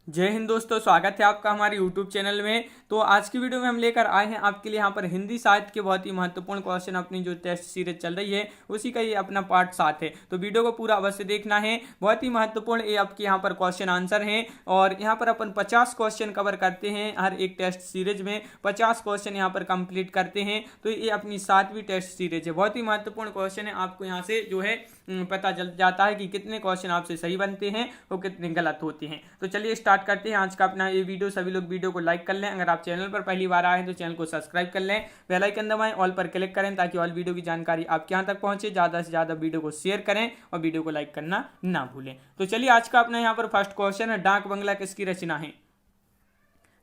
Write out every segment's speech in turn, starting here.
जय हिंद दोस्तों, स्वागत है आपका हमारे YouTube चैनल में। तो आज की वीडियो में हम लेकर आए हैं आपके लिए यहाँ पर हिंदी साहित्य के बहुत ही महत्वपूर्ण क्वेश्चन, अपनी जो टेस्ट सीरीज चल रही है उसी का ये अपना पार्ट 7 है। तो वीडियो को पूरा अवश्य देखना है, बहुत ही महत्वपूर्ण ये आपके यहाँ पर क्वेश्चन आंसर हैं। और यहाँ पर अपन 50 क्वेश्चन कवर करते हैं, हर एक टेस्ट सीरीज में 50 क्वेश्चन यहाँ पर कंप्लीट करते हैं। तो ये अपनी 7वीं टेस्ट सीरीज है, बहुत ही महत्वपूर्ण क्वेश्चन है। आपको यहाँ से जो है पता चल जाता है कि कितने क्वेश्चन आपसे सही बनते हैं और कितने गलत होते हैं। तो चलिए स्टार्ट करते हैं आज का अपना ये वीडियो। सभी लोग वीडियो को लाइक कर लें, अगर आप चैनल पर पहली बार आए हैं तो चैनल को सब्सक्राइब कर लें, बेल आइकन दबाएं, ऑल पर क्लिक करें ताकि ऑल वीडियो की जानकारी आपके यहाँ तक पहुंचे। ज़्यादा से ज़्यादा वीडियो को शेयर करें और वीडियो को लाइक करना ना भूलें। तो चलिए आज का अपना यहाँ पर फर्स्ट क्वेश्चन है, डाक बंगला किसकी रचना है?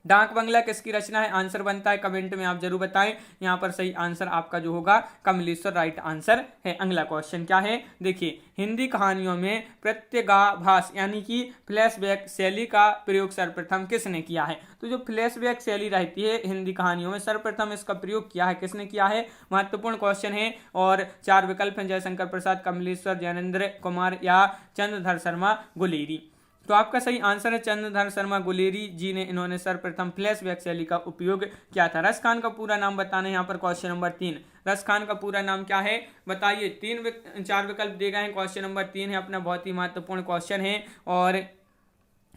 डाक बंगला किसकी रचना है? आंसर बनता है कमेंट में आप जरूर बताएं। यहाँ पर सही आंसर आपका जो होगा कमलेश्वर राइट आंसर है। अगला क्वेश्चन क्या है, देखिए, हिंदी कहानियों में प्रत्यगाभास यानी कि फ्लैशबैक शैली का प्रयोग सर्वप्रथम किसने किया है? तो जो फ्लैशबैक शैली रहती है हिंदी कहानियों में, सर्वप्रथम इसका प्रयोग किया है किसने किया है? महत्वपूर्ण क्वेश्चन है। और 4 विकल्प हैं, जयशंकर प्रसाद, कमलेश्वर, ज्ञानेंद्र कुमार या चंद्रधर शर्मा गुलेरी। तो आपका सही आंसर है चंद्रधर शर्मा गुलेरी जी ने, इन्होंने सर्वप्रथम फ्लैशबैक शैली का उपयोग किया था। रस खान का पूरा नाम बताना है यहाँ पर क्वेश्चन नंबर 3। रस खान का पूरा नाम क्या है बताइए? 4 विकल्प दिए गए हैं, क्वेश्चन नंबर 3 है अपना, बहुत ही महत्वपूर्ण क्वेश्चन है। और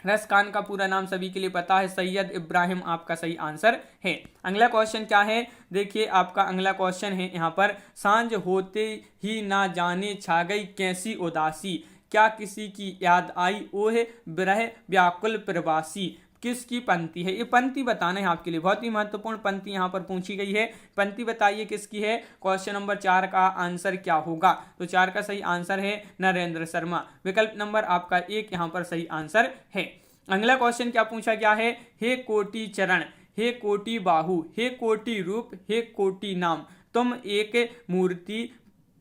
रस खान का पूरा नाम सभी के लिए पता है, सैयद इब्राहिम आपका सही आंसर है। अगला क्वेश्चन क्या है, देखिए आपका अगला क्वेश्चन है यहाँ पर, सांझ होते ही ना जाने छा गई कैसी उदासी, क्या किसी की याद आई ओहे विरह व्याकुल प्रवासी। किसकी पंक्ति है? ये पंक्ति बताना है आपके लिए, बहुत ही महत्वपूर्ण पंक्ति यहाँ पर पूछी गई है। पंक्ति बताइए किसकी है? क्वेश्चन नंबर 4 का आंसर क्या होगा? तो 4 का सही आंसर है नरेंद्र शर्मा। विकल्प नंबर आपका 1 यहाँ पर सही आंसर है। अगला क्वेश्चन क्या पूछा गया है, हे कोटि चरण, हे कोटि बाहु, हे कोटि रूप, हे कोटि नाम, तुम एक मूर्ति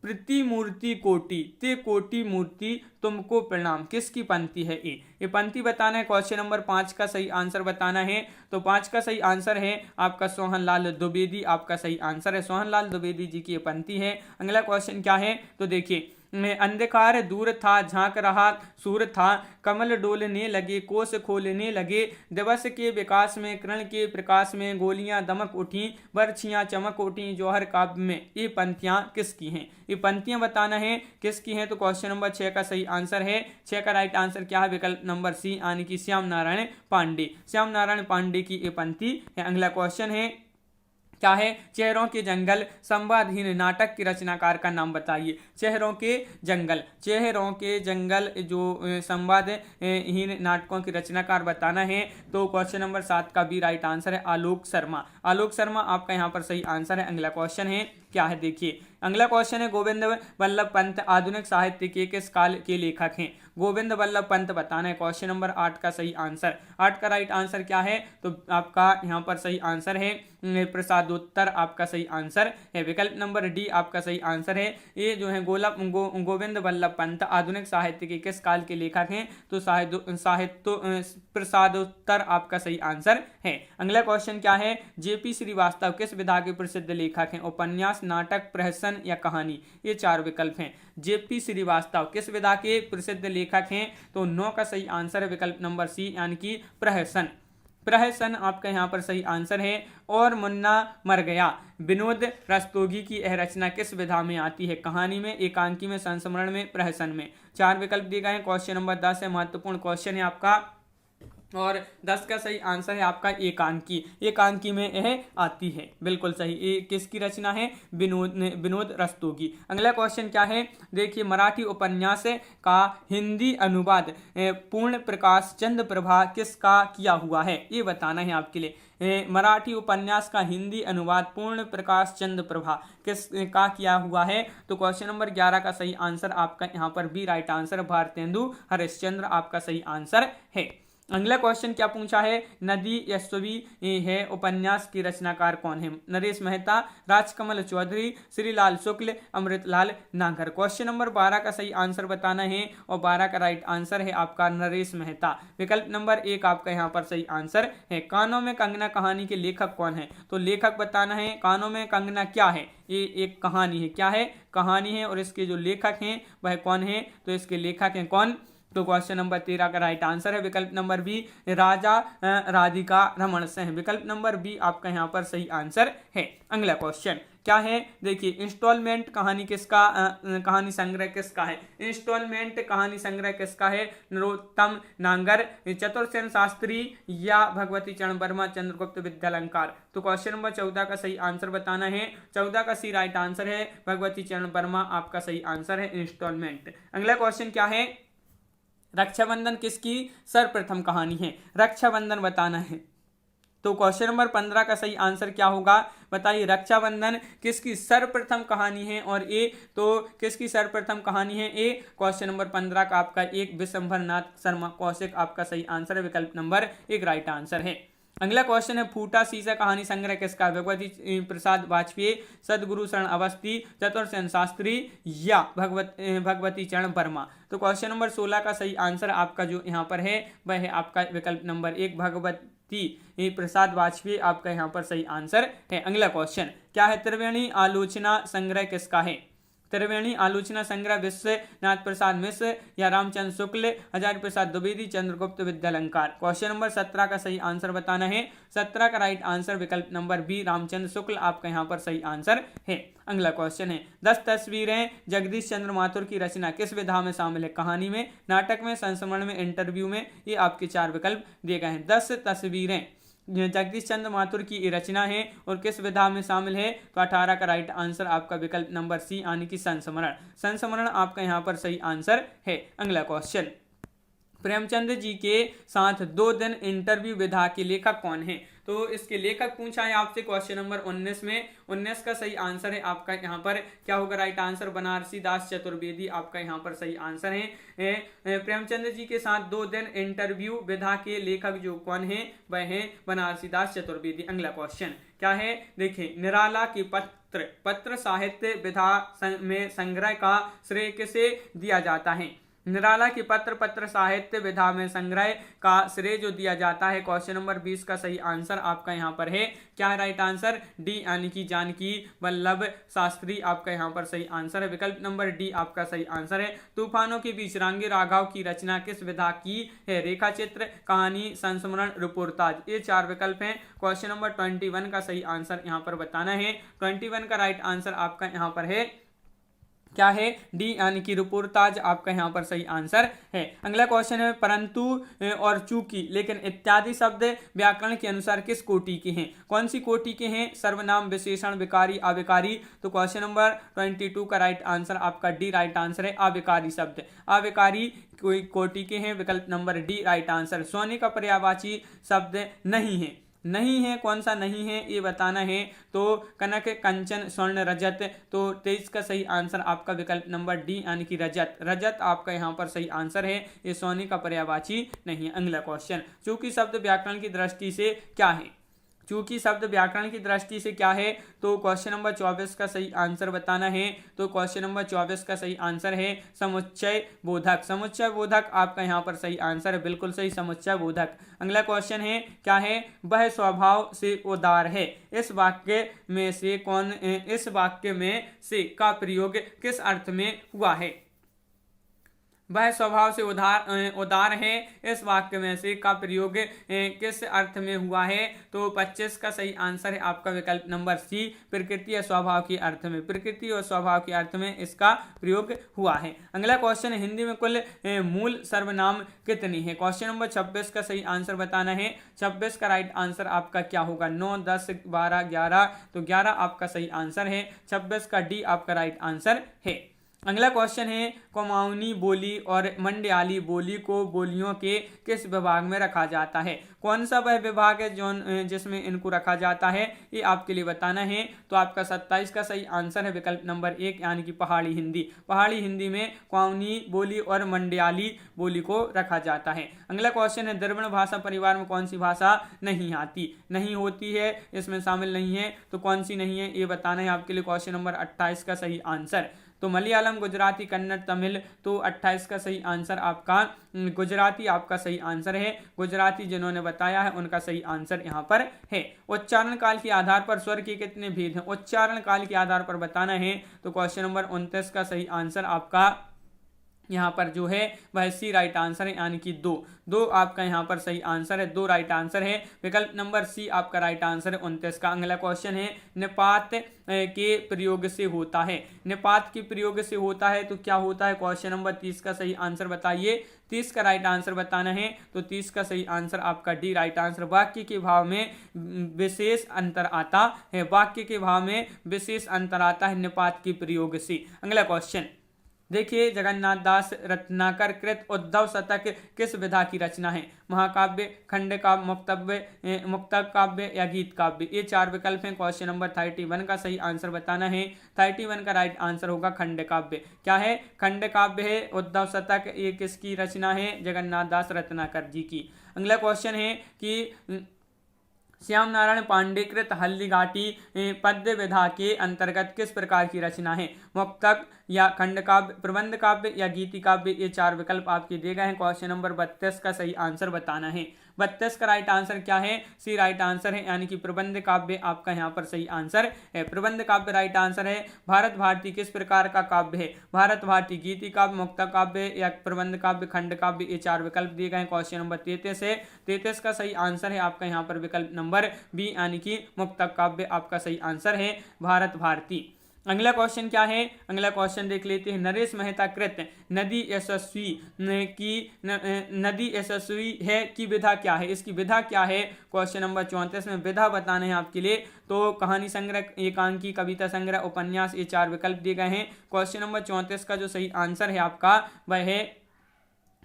प्रतिमूर्ति कोटि, ते कोटि मूर्ति तुमको प्रणाम। किसकी पंक्ति है? ये पंक्ति बताना है। क्वेश्चन नंबर 5 का सही आंसर बताना है। तो 5 का सही आंसर है आपका सोहनलाल द्विवेदी, आपका सही आंसर है सोहनलाल द्विवेदी जी की ये पंक्ति है। अगला क्वेश्चन क्या है, तो देखिए, में अंधकार दूर था, झांक रहा सूर था, कमल डोलने लगे, कोस खोलने लगे, दिवस के विकास में, किरण के प्रकाश में, गोलियां दमक उठी, बर्छियां चमक उठी, जौहर काव्य में। ये पंक्तियां किसकी हैं? ये पंक्तियां बताना है किसकी हैं। तो क्वेश्चन नंबर 6 का सही आंसर है, 6 का राइट आंसर क्या है? विकल्प नंबर सी यानी कि श्याम नारायण पांडे, श्याम नारायण पांडे की ये पंक्ति है। अगला क्वेश्चन है क्या है, चेहरों के जंगल संवादहीन नाटक के रचनाकार का नाम बताइए। चेहरों के जंगल, चेहरों के जंगल जो संवादहीन नाटकों के रचनाकार बताना है। तो क्वेश्चन नंबर 7 का भी राइट आंसर है आलोक शर्मा, आलोक शर्मा आपका यहाँ पर सही आंसर है। अगला क्वेश्चन है क्या है, देखिए अगला क्वेश्चन है, गोविंद वल्लभ पंत आधुनिक साहित्य के किस काल के लेखक हैं? गोविंद वल्लभ पंत बताना है। क्वेश्चन नंबर 8 का सही आंसर, 8 का राइट आंसर क्या है? तो आपका यहाँ पर सही आंसर है प्रसादोत्तर, आपका सही आंसर है। विकल्प नंबर डी आपका सही आंसर है। ये जो है गोविंद वल्लभ पंत आधुनिक साहित्य के किस काल के लेखक हैं? तो साहित्य प्रसादोत्तर आपका सही आंसर है। अगला क्वेश्चन क्या है, जेपी श्रीवास्तव किस विधा के प्रसिद्ध लेखक हैं? उपन्यास, नाटक, प्रहसन या कहानी। ये 4 विकल्प हैं। जेपी श्रीवास्तव किस विधा के प्रसिद्ध लेखक हैं? तो 9 का सही आंसर है विकल्प नंबर सी यानी कि प्रहसन, प्रहसन आपका यहाँ पर सही आंसर है। और मुन्ना मर गया विनोद रस्तोगी की यह रचना किस विधा में आती है? कहानी में, एकांकी में, संस्मरण में, प्रहसन में। 4 विकल्प दिए गए हैं। क्वेश्चन नंबर 10 है, महत्वपूर्ण क्वेश्चन है आपका, और 10 का सही आंसर है आपका एकांकी, एकांकी में यह आती है, बिल्कुल सही। ये किसकी रचना है? विनोद रस्तोगी। अगला क्वेश्चन क्या है, देखिए, मराठी उपन्यास का हिंदी अनुवाद पूर्ण प्रकाश चंद्र प्रभा किसका किया हुआ है? ये बताना है आपके लिए। मराठी उपन्यास का हिंदी अनुवाद पूर्ण प्रकाश चंद्र प्रभा किस का किया हुआ है? तो क्वेश्चन नंबर 11 का सही आंसर आपका यहाँ पर भी राइट आंसर, भारतेंदु हरिश्चंद्र आपका सही आंसर है। अगला क्वेश्चन क्या पूछा है, नदी यशस्वी है उपन्यास की रचनाकार कौन है? नरेश मेहता, राजकमल चौधरी, श्रीलाल शुक्ल, अमृतलाल नागर। क्वेश्चन नंबर 12 का सही आंसर बताना है, और 12 का राइट आंसर है आपका नरेश मेहता। विकल्प नंबर 1 आपका यहाँ पर सही आंसर है। कानों में कंगना कहानी के लेखक कौन है? तो लेखक बताना है। कानों में कंगना क्या है? ये एक कहानी है। क्या है? कहानी है। और इसके जो लेखक हैं वह कौन है? तो इसके लेखक हैं कौन? तो क्वेश्चन नंबर 13 का राइट आंसर है विकल्प नंबर बी, राजा राधिका रमन सिंह। विकल्प नंबर बी आपका यहाँ पर सही आंसर है। अगला क्वेश्चन क्या है, देखिए इंस्टॉलमेंट कहानी किसका कहानी संग्रह किसका है? इंस्टॉलमेंट कहानी संग्रह किसका है? नरोत्तम नांगर, चतुर्सेन शास्त्री या भगवती चरण वर्मा, चंद्रगुप्त विद्यालंकार। तो क्वेश्चन नंबर 14 का सही आंसर बताना है। 14 का सी राइट आंसर है भगवती चरण वर्मा आपका सही आंसर है इंस्टॉलमेंट। अगला क्वेश्चन क्या है, रक्षाबंधन किसकी सर्वप्रथम कहानी है? रक्षाबंधन बताना है। तो क्वेश्चन नंबर 15 का सही आंसर क्या होगा बताइए, रक्षाबंधन किसकी सर्वप्रथम कहानी है? और ए तो किसकी सर्वप्रथम कहानी है? ए क्वेश्चन नंबर 15 का आपका एक विशंभर नाथ शर्मा कौशिक आपका सही आंसर है। विकल्प नंबर एक राइट आंसर है। अगला क्वेश्चन है, फूटा शीशा कहानी संग्रह किसका? भगवती प्रसाद वाजपेयी, सदगुरु शरण अवस्थी, चतुर्सेन शास्त्री या भगवती चरण वर्मा। तो क्वेश्चन नंबर 16 का सही आंसर आपका जो यहाँ पर है वह है आपका विकल्प नंबर एक, भगवती प्रसाद वाजपेयी आपका यहाँ पर सही आंसर है। अगला क्वेश्चन क्या है, त्रिवेणी आलोचना संग्रह किसका है? त्रिवेणी आलोचना संग्रह विश्वनाथ प्रसाद मिश्र या रामचंद्र शुक्ल, हजारी प्रसाद द्विवेदी, चंद्रगुप्त विद्यालंकार। क्वेश्चन नंबर 17 का सही आंसर बताना है। 17 का राइट आंसर विकल्प नंबर बी, रामचंद्र शुक्ल आपका यहाँ पर सही आंसर है। अगला क्वेश्चन है, 10 तस्वीरें जगदीश चंद्र माथुर की रचना किस विधा में शामिल है? कहानी में, नाटक में, संस्मरण में, इंटरव्यू में। ये आपके 4 विकल्प दिए गए हैं। 10 तस्वीरें जगदीश चंद्र माथुर की रचना है और किस विधा में शामिल है? तो 18 का राइट आंसर आपका विकल्प नंबर सी यानी कि संस्मरण। संस्मरण आपका यहाँ पर सही आंसर है। अगला क्वेश्चन, प्रेमचंद जी के साथ 2 दिन इंटरव्यू विधा के लेखक कौन है? तो इसके लेखक पूछा है आपसे क्वेश्चन नंबर 19 में। 19 का सही आंसर है आपका यहाँ पर क्या होगा राइट आंसर? बनारसी दास चतुर्वेदी आपका यहाँ पर सही आंसर है। प्रेमचंद जी के साथ 2 दिन इंटरव्यू विधा के लेखक जो कौन है वह है बनारसी दास चतुर्वेदी। अगला क्वेश्चन क्या है, देखिए निराला की पत्र साहित्य विधा में संग्रह का श्रेय किसे दिया जाता है? निराला की पत्र साहित्य विधा में संग्रह का श्रेय जो दिया जाता है क्वेश्चन नंबर 20 का सही आंसर आपका यहाँ पर है क्या है राइट आंसर? डी यानी कि जानकी वल्लभ शास्त्री आपका यहाँ पर सही आंसर है। विकल्प नंबर डी आपका सही आंसर है। तूफानों के बीच रांगी राघव की रचना किस विधा की है? रेखा चित्र, कहानी, संस्मरण, रिपोर्टाज। ये 4 विकल्प हैं। क्वेश्चन नंबर 21 का सही आंसर यहाँ पर बताना है। 21 का राइट आंसर आपका यहाँ पर है क्या है? डी यानी कि रिपोर्टाज आपका यहाँ पर सही आंसर है। अगला क्वेश्चन है, परंतु और चूंकि, लेकिन इत्यादि शब्द व्याकरण के अनुसार किस कोटि के हैं? कौन सी कोटि के हैं? सर्वनाम, विशेषण, विकारी, अविकारी। तो क्वेश्चन नंबर 22 का राइट आंसर आपका डी राइट आंसर है। अविकारी शब्द अविकारी कोई कोटि के हैं। विकल्प नंबर डी राइट आंसर। सोने का पर्यायवाची शब्द नहीं है। नहीं है, कौन सा नहीं है ये बताना है। तो कनक, कंचन, स्वर्ण, रजत। तो 23 का सही आंसर आपका विकल्प नंबर डी यानी कि रजत। रजत आपका यहाँ पर सही आंसर है। ये सोने का पर्यायवाची नहीं है। अगला क्वेश्चन, चूंकि शब्द व्याकरण की दृष्टि से क्या है? चूंकि शब्द व्याकरण की दृष्टि से क्या है? तो क्वेश्चन नंबर 24 का सही आंसर बताना है। तो क्वेश्चन नंबर 24 का सही आंसर है समुच्चय बोधक। समुच्चय बोधक आपका यहाँ पर सही आंसर है, बिल्कुल सही, समुच्चय बोधक। अगला क्वेश्चन है क्या है? वह स्वभाव से उदार है। इस वाक्य में से का प्रयोग किस अर्थ में हुआ है? वह स्वभाव से उदार है, इस वाक्य में से का प्रयोग किस अर्थ में हुआ है? तो 25 का सही आंसर है आपका विकल्प नंबर सी, प्रकृति और स्वभाव के अर्थ में। प्रकृति और स्वभाव के अर्थ में इसका प्रयोग हुआ है। अगला क्वेश्चन, हिंदी में कुल मूल सर्वनाम कितनी है? क्वेश्चन नंबर 26 का सही आंसर बताना है। 26 का राइट आंसर आपका क्या होगा? 9, 10, 12, 11। तो 11 आपका सही आंसर है। 26 का डी आपका राइट आंसर है। अगला क्वेश्चन है, कुमाऊनी बोली और मंडयाली बोली को बोलियों के किस विभाग में रखा जाता है? कौन सा वह विभाग है जिसमें इनको रखा जाता है? ये आपके लिए बताना है। तो आपका 27 का सही आंसर है विकल्प नंबर 1 यानी कि पहाड़ी हिंदी। पहाड़ी हिंदी में कुमाऊनी बोली और मंडयाली बोली को रखा जाता है। अगला क्वेश्चन है, द्रविड़ भाषा परिवार में कौन सी भाषा नहीं आती? नहीं होती है, इसमें शामिल नहीं है। तो कौन सी नहीं है ये बताना है आपके लिए। क्वेश्चन नंबर 28 का सही आंसर। तो मलयालम, गुजराती, कन्नड़, तमिल। तो 28 का सही आंसर आपका गुजराती आपका सही आंसर है। गुजराती जिन्होंने बताया है उनका सही आंसर यहाँ पर है। उच्चारण काल के आधार पर स्वर के कितने भेद हैं? उच्चारण काल के आधार पर बताना है। तो क्वेश्चन नंबर 29 का सही आंसर आपका यहाँ पर जो है वह सी राइट आंसर है, यानी कि दो आपका यहाँ पर सही आंसर है, दो राइट आंसर है। विकल्प नंबर सी आपका राइट आंसर है 29 का। अगला क्वेश्चन है निपात के प्रयोग से होता है। निपात के प्रयोग से होता है तो क्या होता है? क्वेश्चन नंबर 30 का सही आंसर बताइए। 30 का राइट आंसर बताना है तो 30 का सही आंसर आपका डी राइट आंसर। वाक्य के भाव में विशेष अंतर आता है, वाक्य के भाव में विशेष अंतर आता है निपात के प्रयोग से। अगला क्वेश्चन देखिए, जगन्नाथ दास रत्नाकर कृत उद्धव शतक किस विधा की रचना है? महाकाव्य, खंड काव्य, मुक्तक काव्य या गीत काव्य? ये चार विकल्प हैं। क्वेश्चन नंबर 31 का सही आंसर बताना है। 31 का राइट आंसर होगा खंड काव्य। क्या है? खंड काव्य है। उद्धव शतक ये किसकी रचना है? जगन्नाथ दास रत्नाकर जी की। अगला क्वेश्चन है कि श्याम नारायण पांडे कृत हल्दीघाटी पद्य विधा के अंतर्गत किस प्रकार की रचना है? मुक्तक या खंड काव्य, प्रबंध काव्य या गीति काव्य? ये चार विकल्प आपके दिए गए हैं। क्वेश्चन नंबर 32 का सही आंसर बताना है। 32 का राइट आंसर क्या है? सी राइट आंसर है, यानी कि प्रबंध काव्य आपका यहाँ पर सही आंसर है। प्रबंध काव्य राइट आंसर है। भारत भारती किस प्रकार का काव्य है? भारत भारती गीति काव्य, मुक्तक काव्य या प्रबंध काव्य, खंड काव्य? ये चार विकल्प दिए गए हैं। क्वेश्चन नंबर 33 है। 33 का सही आंसर है आपका यहाँ पर विकल्प नंबर बी, यानी कि मुक्तक काव्य आपका सही आंसर है भारत भारती। अगला क्वेश्चन क्या है? अगला क्वेश्चन देख लेते हैं। नरेश मेहता कृत नदी यशस्वी है की विधा क्या है? इसकी विधा क्या है? क्वेश्चन नंबर 34 में विधा बताने हैं आपके लिए। तो कहानी संग्रह, एकांकी, कविता संग्रह, उपन्यास, ये चार विकल्प दिए गए हैं। क्वेश्चन नंबर 34 का जो सही आंसर है आपका वह है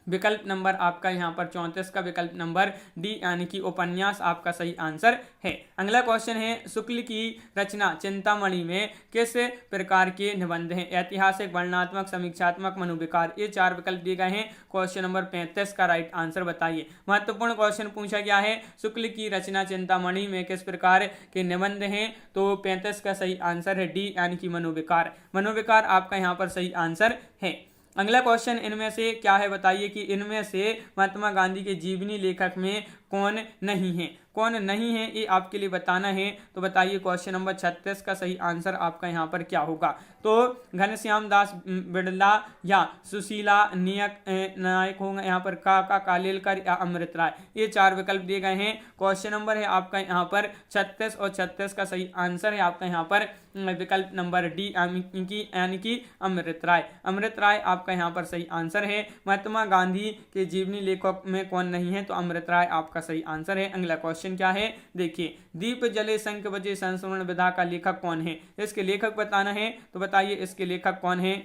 विकल्प नंबर आपका यहाँ पर 34 का विकल्प नंबर डी, यानी कि उपन्यास आपका सही आंसर है। अगला क्वेश्चन है शुक्ल की रचना चिंतामणि में किस प्रकार के निबंध हैं? ऐतिहासिक, वर्णनात्मक, समीक्षात्मक, मनोविकार? ये चार विकल्प दिए गए हैं। क्वेश्चन नंबर 35 का राइट आंसर बताइए। महत्वपूर्ण क्वेश्चन पूछा गया है, शुक्ल की रचना चिंतामणि में किस प्रकार के निबंध हैं? तो 35 का सही आंसर है डी, यानी कि मनोविकार। मनोविकार आपका यहाँ पर सही आंसर है। अगला क्वेश्चन इनमें से क्या है बताइए कि इनमें से महात्मा गांधी के जीवनी लेखक में कौन नहीं है? कौन नहीं है ये आपके लिए बताना है। तो बताइए क्वेश्चन नंबर 36 का सही आंसर आपका यहाँ पर क्या होगा? तो घनश्याम दास बिड़ला या सुशीला नायक होंगे यहाँ पर कालेलकर या अमृत राय? ये चार विकल्प दिए गए हैं। क्वेश्चन नंबर है आपका यहाँ पर 36 और 36 का सही आंसर है आपका यहाँ पर विकल्प नंबर डी, यानी कि अमृत राय। अमृत राय आपका यहाँ पर सही आंसर है। महात्मा गांधी के जीवनी लेखक में कौन नहीं है? तो अमृत राय आपका सही आंसर है। अगला क्वेश्चन क्या है देखिए, दीप जले शंख बजे संस्मरण विधा का लेखक कौन है? इसके लेखक बताना है। तो बताइए इसके लेखक कौन है?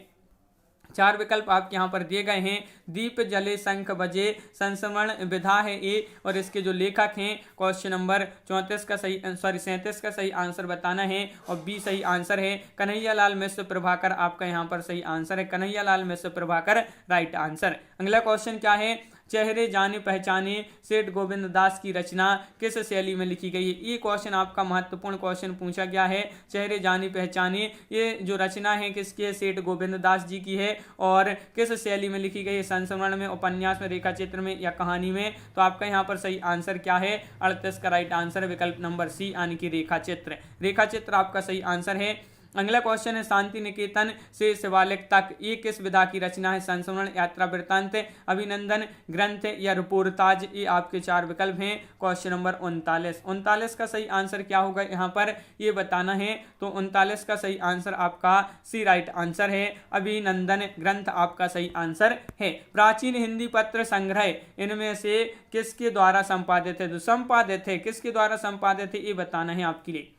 चार विकल्प आपके यहाँ पर दिए गए हैं। दीप जले शंख बजे संस्मरण विधा है ए, और इसके जो लेखक हैं क्वेश्चन नंबर 37 का सही आंसर बताना है, और बी सही आंसर है। कन्हैयालाल मिश्र प्रभाकर आपका यहाँ पर सही आंसर है। कन्हैयालाल मिश्र प्रभाकर राइट आंसर। अगला क्वेश्चन क्या है? चेहरे जाने पहचाने सेठ गोविंद दास की रचना किस शैली में लिखी गई है? ये क्वेश्चन आपका महत्वपूर्ण क्वेश्चन पूछा गया है। चेहरे जाने पहचाने ये जो रचना है किसकी है? सेठ गोविंद दास जी की है। और किस शैली में लिखी गई है? संस्मरण में, उपन्यास में, रेखा चित्र में या कहानी में? तो आपका यहाँ पर सही आंसर क्या है? 38 का राइट आंसर विकल्प नंबर सी, यानी कि रेखा चित्र। रेखा चित्र आपका सही आंसर है। अगला क्वेश्चन है शांति निकेतन से शिवालिक तक ये किस विधा की रचना है? संस्मरण, यात्रा वृत्तांत, अभिनंदन, ग्रंथ या रिपोर्टाज? ये आपके चार विकल्प हैं। क्वेश्चन नंबर 39 का सही आंसर क्या होगा यहाँ पर ये बताना है। तो 39 का सही आंसर आपका सी राइट आंसर है। अभिनंदन ग्रंथ आपका सही आंसर है। प्राचीन हिंदी पत्र संग्रह इनमें से किसके द्वारा संपादित है? तो संपादित है, किसके द्वारा संपादित है ये बताना है आपके लिए।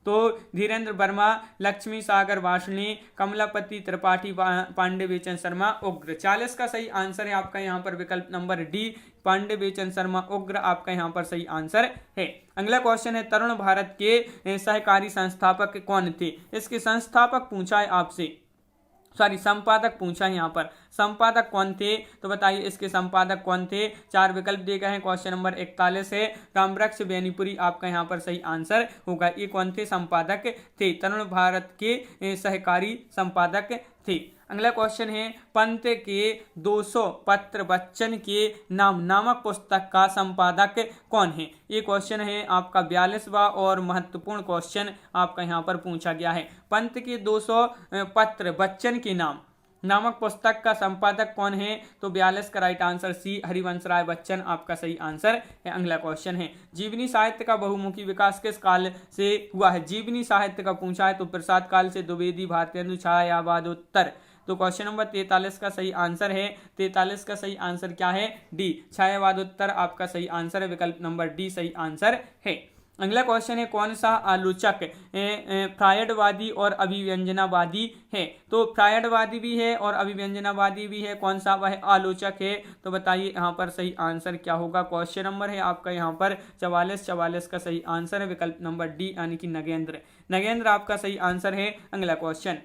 तो धीरेन्द्र वर्मा, लक्ष्मी सागर वासनी, कमलापति त्रिपाठी, पांडे बेचन शर्मा, उग्र। 40 का सही आंसर है आपका यहाँ पर विकल्प नंबर डी, पांडे बेचन शर्मा उग्र आपका यहाँ पर सही आंसर है। अगला क्वेश्चन है तरुण भारत के सहकारी संस्थापक कौन थे? इसके संस्थापक पूछा है आपसे, संपादक पूछा है यहाँ पर। संपादक कौन थे? तो बताइए इसके संपादक कौन थे? चार विकल्प दिए गए हैं। क्वेश्चन नंबर 41 है। रामवृक्ष बेनीपुरी आपका यहाँ पर सही आंसर होगा। ये कौन थे? संपादक थे, तरुण भारत के सहकारी संपादक थे। अगला क्वेश्चन है पंत के 200 पत्र बच्चन के नाम नामक पुस्तक का संपादक कौन है? ये क्वेश्चन है आपका 42वां और महत्वपूर्ण क्वेश्चन आपका यहाँ पर पूछा गया है। पंत के 200 पत्र बच्चन के नाम नामक पुस्तक का संपादक कौन है? तो 42 का right answer C Harivansh Rai Bachchan आपका सही आंसर है। अगला क्वेश्चन है, जीवनी साहित्य का बहुमुखी विकास किस काल से हुआ है? जीवनी साहित्य का पूछा है तो प्रसाद काल से, द्विवेदी, भारतेंदु, छायावादोत्तर। तो क्वेश्चन नंबर 43 का सही आंसर है, 43 का सही आंसर क्या है? डी, छायावादोत्तर आपका सही आंसर है। विकल्प नंबर डी सही आंसर है। अगला क्वेश्चन है, कौन सा आलोचक फ्रायडवादी और अभिव्यंजनावादी है? तो फ्रायडवादी भी है और अभिव्यंजनावादी भी है, कौन सा वह आलोचक है? तो बताइए यहाँ पर सही आंसर क्या होगा? क्वेश्चन नंबर है आपका यहाँ पर 44 का सही आंसर है। विकल्प नंबर डी यानी कि नगेंद्र, नगेंद्र आपका सही आंसर है। अगला क्वेश्चन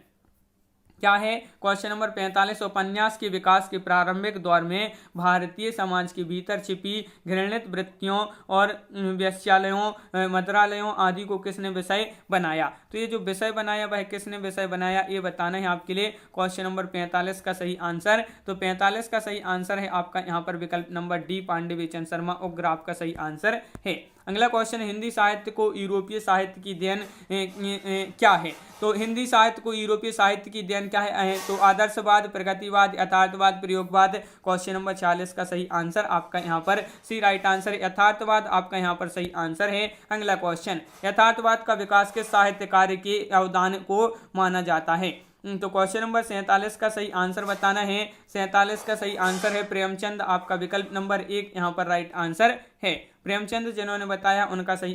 क्या है? क्वेश्चन नंबर 45, उपन्यास के विकास के प्रारंभिक दौर में भारतीय समाज के भीतर छिपी घृणित वृत्तियों और वेश्यालयों, मंत्रालयों आदि को किसने विषय बनाया? तो ये जो विषय बनाया वह किसने विषय बनाया, ये बताना है आपके लिए। क्वेश्चन नंबर 45 का सही आंसर, तो 45 का सही आंसर है आपका यहाँ पर विकल्प नंबर डी, पांडे चंद शर्मा उग्र आपका सही आंसर है। अगला क्वेश्चन, हिंदी साहित्य को यूरोपीय साहित्य की देन क्या है? तो हिंदी साहित्य को यूरोपीय साहित्य की देन क्या है? तो आदर्शवाद, प्रगतिवाद, यथार्थवाद, प्रयोगवाद। क्वेश्चन नंबर 46 का सही आंसर आपका यहाँ पर सी राइट आंसर, यथार्थवाद आपका यहाँ पर सही आंसर है। अगला क्वेश्चन, यथार्थवाद का विकास किस साहित्य कार्य के अवदान को माना जाता है? तो क्वेश्चन नंबर 47 का सही आंसर बताना है। 47 का सही आंसर है प्रेमचंद आपका विकल्प नंबर 1 यहाँ पर राइट आंसर है। प्रेमचंद जिन्होंने बताया उनका सही